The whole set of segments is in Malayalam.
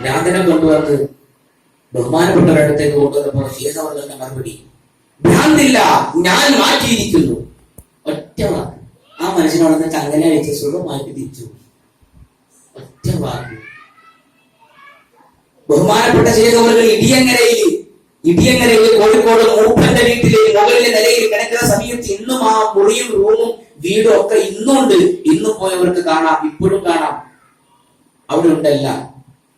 ഭ്രാന്തനെ കൊണ്ടുവന്ന് ബഹുമാനപ്പെട്ടവരടുത്തേക്ക് കൊണ്ടുവന്നപ്പോൾ ശേഖ അവരുടെ മറുപടി, ഭ്രാന്തില്ല, ഞാൻ മാറ്റിയിരിക്കുന്നു. ഒറ്റ വാക്ക്. ആ മനുഷ്യനോടൊന്ന് ചങ്ങല അഴിച്ച് സുഖമായിട്ട് തിരിച്ചു. ഒറ്റ വാക്ക്. ബഹുമാനപ്പെട്ട ശേഖ അവർ ഇടിയങ്ങരയിൽ കോഴിക്കോട് മൂപ്പന്റെ വീട്ടിലെ മുകളിലെ നിലയിൽ കിടക്കുന്ന സമയത്ത് ഇന്നും ആ മുറിയും റൂമും വീടും ഒക്കെ ഇന്നുണ്ട്. ഇന്നും പോയവർക്ക് കാണാം, ഇപ്പോഴും കാണാം. അവിടെ ഉണ്ടല്ല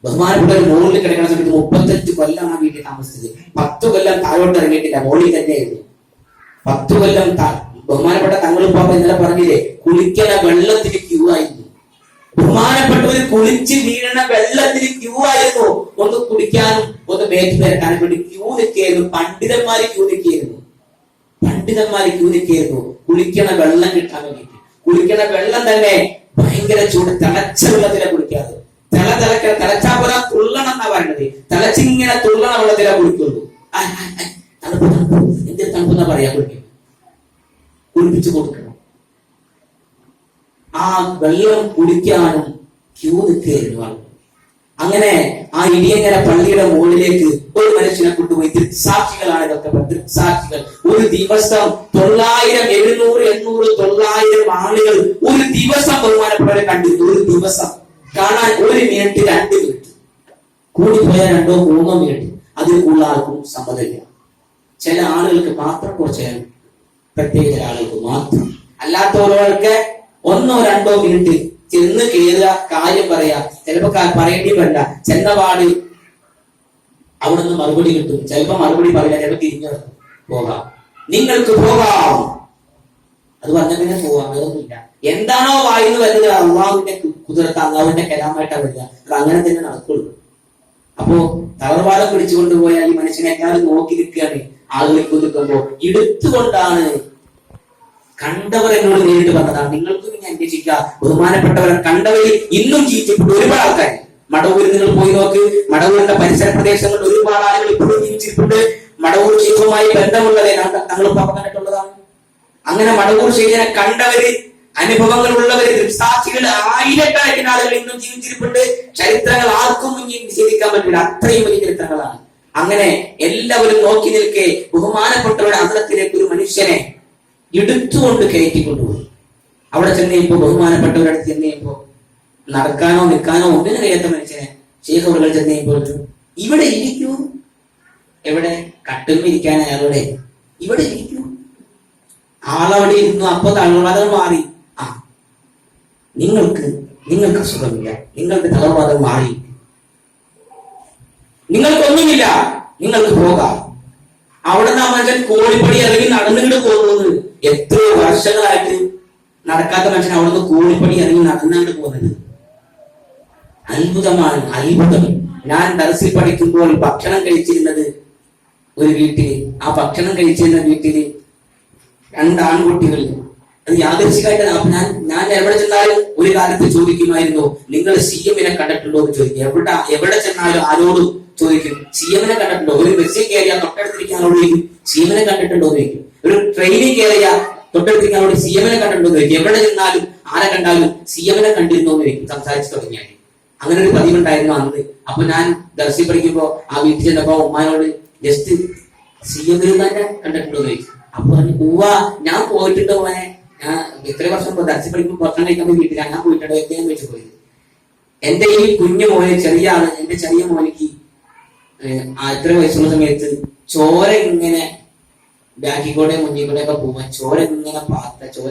ബഹുമാനപ്പെട്ട മുകളിൽ കിടക്കുന്ന സമയത്ത് 35 കൊല്ലം ആ വീട്ടിൽ താമസിച്ചത്. 10 കൊല്ലം താഴോട്ട് ഇറങ്ങിയിട്ടില്ല, മുകളിൽ തന്നെയായിരുന്നു. 10 കൊല്ലം ബഹുമാനപ്പെട്ട തങ്ങളുപ്പാപ്പ ഇന്നലെ പറഞ്ഞില്ലേ, കുളിക്കണ വെള്ളത്തിന് ക്യൂ ആയിരുന്നു. ബഹുമാനപ്പെട്ടവര് കുളിച്ച് വീഴണ വെള്ളത്തിന് ക്യൂ ആയിരുന്നു. ഒന്ന് കുടിക്കാനും ഒന്ന് മേറ്റ് നിരക്കാനും വേണ്ടി ക്യൂ നിൽക്കുകയായിരുന്നു. പണ്ഡിതന്മാര് ക്യൂ നിൽക്കുകയായിരുന്നു കുളിക്കണ വെള്ളം കിട്ടാൻ വേണ്ടിയിട്ട്. കുളിക്കണ വെള്ളം തന്നെ ഭയങ്കര ചൂട്, തിളച്ച വെള്ളത്തിലെ കുളിക്കാതെ. തിളച്ചാ പോലെ തുള്ളണം എന്നാ പറയുന്നത്. തിളച്ചിങ്ങനെ തുള്ളണ വെള്ളത്തിലെ കുളിക്കുള്ളൂ. എന്തൊരു തണുപ്പെന്നാ പറയാ കുളിപ്പിച്ചു കൊടുക്കണം. ആ വെള്ളം കുടിക്കാനും ക്യൂ നിൽക്കുകയായിരുന്നു ആളുകൾ. അങ്ങനെ ആ ഇടിയങ്ങര പള്ളിയുടെ മുകളിലേക്ക് ഒരു മനുഷ്യനെ കൊണ്ടുപോയി. ദൃക്സാക്ഷികളാണ് ഇതൊക്കെ, ദൃക്സാക്ഷികൾ. ഒരു ദിവസം 900, 700, 800, 900 ആളുകൾ ഒരു ദിവസം ബഹുമാനപ്പെട്ടവരെ കണ്ടിരുന്നു. ഒരു ദിവസം കാണാൻ 1 മിനിറ്റ്, 2 മിനിറ്റ്, കൂടിപ്പോയാൽ 2 3 മിനിറ്റ്. അതിൽ കൂടുതൽ ആൾക്കും സമ്മതമില്ല. ചില ആളുകൾക്ക് മാത്രം കുറച്ച്, പ്രത്യേക ചില ആളുകൾക്ക് മാത്രം. അല്ലാത്തവരൊക്കെ 1 2 മിനിറ്റ് ചെന്ന് കയറുക, കാര്യം പറയാ. ചിലപ്പോ പറയേണ്ടി വരില്ല, ചെന്നപാട് അവിടെ നിന്ന് മറുപടി കിട്ടും. ചിലപ്പോ മറുപടി പറയില്ല, ചിലപ്പോ തിരിഞ്ഞു പോകാം, നിങ്ങൾക്ക് പോകാം. അത് പറഞ്ഞങ്ങനെ പോവാം, അതൊന്നുമില്ല. എന്താണോ വായിന്ന് വരുന്നത് അള്ളാഹുവിന്റെ കുതിരത്ത്, അള്ളാഹുവിന്റെ കലാമായിട്ടാ വരിക. അത് അങ്ങനെ തന്നെ നടക്കുള്ളൂ. അപ്പോ തളർവാദം പിടിച്ചുകൊണ്ടുപോയാൽ ഈ മനുഷ്യനെ എല്ലാവരും നോക്കി നിൽക്കുകയാണ്. ആളുകളെ കൊതിക്കുമ്പോ എടുത്തുകൊണ്ടാണ് കണ്ടവർ എന്നോട് നേരിട്ട് പറഞ്ഞതാണ്, നിങ്ങൾക്ക് പിന്നെ അന്വേഷിക്കുക. ബഹുമാനപ്പെട്ടവരെ കണ്ടവരിൽ ഇന്നും ജീവിച്ചിട്ടുണ്ട് ഒരുപാട് ആൾക്കാർ. മടവൂരിൽ നിങ്ങൾ പോയി നോക്ക്. മടവൂരിന്റെ പരിസര പ്രദേശങ്ങളിൽ ഒരുപാട് ആളുകൾ ഇപ്പോഴും ജീവിച്ചിട്ടുണ്ട്. മടവൂർ ഷെയ്ഖുമായി ബന്ധമുള്ളതേ തങ്ങൾ കണ്ടിട്ടുള്ളതാണ്. അങ്ങനെ മടവൂർ ഷെയ്ഖിനെ കണ്ടവര്, അനുഭവങ്ങൾ ഉള്ളവര്, ദൃക്സാക്ഷികൾ ആയിരക്കണക്കിന് ആളുകൾ ഇന്നും ജീവിച്ചിരിപ്പുണ്ട്. ചരിത്രങ്ങൾ ആർക്കും ഇനി നിഷേധിക്കാൻ പറ്റില്ല, അത്രയും വലിയ ചരിത്രങ്ങളാണ്. അങ്ങനെ എല്ലാവരും നോക്കി നിൽക്കെ ബഹുമാനപ്പെട്ടവരുടെ അന്തരത്തിലേക്ക് ഒരു മനുഷ്യനെ എടുത്തുകൊണ്ട് കയറ്റിക്കൊണ്ടുപോയി. അവിടെ ചെന്നപ്പോ ബഹുമാനപ്പെട്ടവരടുത്ത് ചെന്നപ്പോ നടക്കാനോ നിൽക്കാനോ ഒന്നിനും കഴിയാത്ത മനുഷ്യനെ ശേഖ് അവറുകൾ ചെന്നപ്പോൾ, ഇവിടെ ഇരിക്കൂ. എവിടെ? കട്ടുമ്പിരിക്കാൻ അയാളുടെ ഇവിടെ ഇരിക്കൂ. ആളവിടെ ഇരുന്നു. അപ്പൊ തളർവാദം മാറി. നിങ്ങൾക്ക് അസുഖമില്ല, നിങ്ങൾക്ക് തളർവാദം മാറി, നിങ്ങൾക്കൊന്നുമില്ല, നിങ്ങൾക്ക് പോകാം. അവിടെ നിന്ന് ആ മനുഷ്യൻ കോഴിപ്പടി ഇറങ്ങി നടന്നിട്ട് പോകുന്നത്. എത്രയോ വർഷങ്ങളായിട്ട് നടക്കാത്ത മനുഷ്യൻ അവിടെ നിന്ന് കോഴിപ്പടി ഇറങ്ങി നടന്നാണ്ട് പോകുന്നത് അത്ഭുതമാണ്, അത്ഭുതം. ഞാൻ ദർസിൽ പഠിക്കുമ്പോൾ ഭക്ഷണം കഴിച്ചിരുന്നത് ഒരു വീട്ടില്. ആ ഭക്ഷണം കഴിച്ചിരുന്ന വീട്ടില് 2 ആൺകുട്ടികൾ. അത് യാദൃശ്ചികമായിട്ട് ഞാൻ എവിടെ ചെന്നാലും ഒരു കാലത്ത് ചോദിക്കുമായിരുന്നു, നിങ്ങൾ CM-നെ കണ്ടിട്ടുണ്ടോ എന്ന് ചോദിക്കും. എവിടെ ചെന്നാലും ആരോടും ചോദിക്കും, CM-നെ കണ്ടിട്ടുണ്ടോ? ഒരു ബസ്സിൽ കയറിയാൽ തൊട്ടടുത്തിരിക്കാനോട് ചോദിക്കും, CM-നെ കണ്ടിട്ടുണ്ടോ എന്ന് ചോദിക്കും. ഒരു ട്രെയിനിൽ കയറിയാൽ തൊട്ടടുത്തിരിക്കാനോട് CM-നെ കണ്ടിട്ടുണ്ടോ എന്ന് ചോദിക്കും. എവിടെ ചെന്നാലും ആരെ കണ്ടാലും CM-നെ കണ്ടിരുന്നോ എന്ന് ചോദിക്കും, സംസാരിച്ചു തുടങ്ങിയാൽ. അങ്ങനെ ഒരു പതിവുണ്ടായിരുന്നു അന്ന്. അപ്പൊ ഞാൻ ദർശി പഠിക്കുമ്പോ ആ വീട്ടിൽ ചെന്നപ്പോ ഉമ്മാനോട് ജസ്റ്റ് CM-നെ തന്നെ കണ്ടിട്ടുണ്ടോ എന്ന് ചോദിച്ചു. അപ്പൊ ഉവ്വ, ഞാൻ പോയിട്ടുണ്ട് മോനെ, ഞാൻ ഇത്രയും വർഷം ദർശി പഠിക്കുമ്പോൾ ഭക്ഷണം കഴിക്കാൻ വീട്ടിൽ ഞാൻ പോയിട്ടുണ്ട് എന്ന് വെച്ച് പോയത്. എന്റെ ഈ കുഞ്ഞു മോനെ, ചെറിയ ആള്, എന്റെ ചെറിയ മോനിക്ക് ഇത്ര വയസ്സുള്ള സമയത്ത് ചോര ഇങ്ങനെ ബാക്കിൽ കൂടെ മുന്നിൽ കൂടെ ഒക്കെ പോവാൻ ചോര ഇങ്ങനെ ചോര